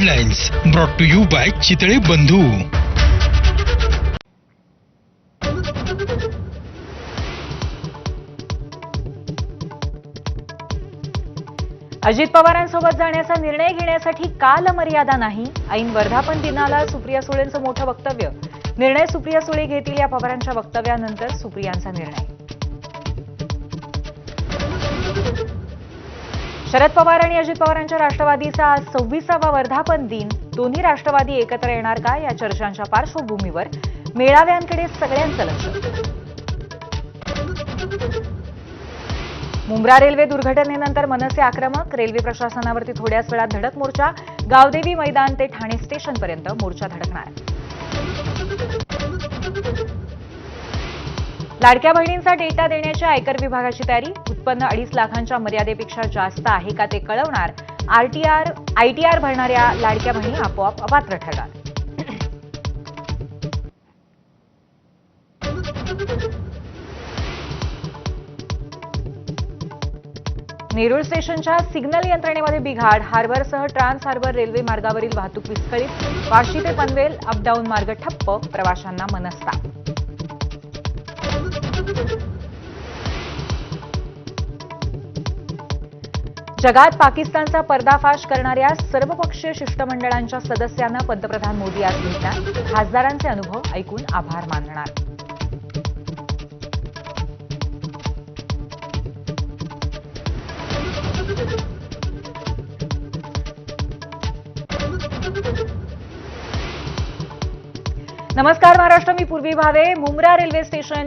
Headlines brought to you by Chitale Bandhu. Ajit पवारांसोबत जाण्याचा निर्णय घेण्यासाठी कालमर्यादा नाही. ऐन वर्धापन दिनाला सुप्रिया सुळेंचं मोठं वक्तव्य. निर्णय सुप्रिया सुळे घेतील या पवारांच्या वक्तव्यानंतर सुप्रियांचा निर्णय. शरद पवार आणि अजित पवारांच्या राष्ट्रवादीचा आज 26वा वर्धापन दिन. दोन्ही राष्ट्रवादी एकत्र येणार का या चर्चांच्या पार्श्वभूमीवर मेळाव्यांकडे सगळ्यांचं लक्ष. मुंब्रा रेल्वे दुर्घटनेनंतर मनसे आक्रमक. रेल्वे प्रशासनावरती थोड्याच वेळात धडक मोर्चा. गावदेवी मैदान ते ठाणे स्टेशनपर्यंत मोर्चा धडकणार. लाडक्या बहिणींचा डेटा देण्याची आयकर विभागाची तयारी. उत्पन्न 2.5 लाखांच्या मर्यादेपेक्षा जास्त आहे का ते कळवणार. आयटीआर भरणाऱ्या लाडक्या बहिणी आपोआप अपात्र ठरणार. नेरूळ स्टेशनच्या सिग्नल यंत्रणेमध्ये बिघाड. हार्बरसह ट्रान्स हार्बर रेल्वे मार्गावरील वाहतूक विस्कळीत. वाशी ते पनवेल अपडाऊन मार्ग ठप्प. प्रवाशांना मनस्ताप. जगात पाकिस्तानचा पर्दाफाश करणाऱ्या सर्वपक्षीय शिष्टमंडळांच्या सदस्यांना पंतप्रधान मोदी आज भेटणार. खासदारांचे अनुभव ऐकून आभार मानणार. नमस्कार महाराष्ट्र, मी पूर्वी भावे. मुंब्रा रेल्वे स्टेशनच्या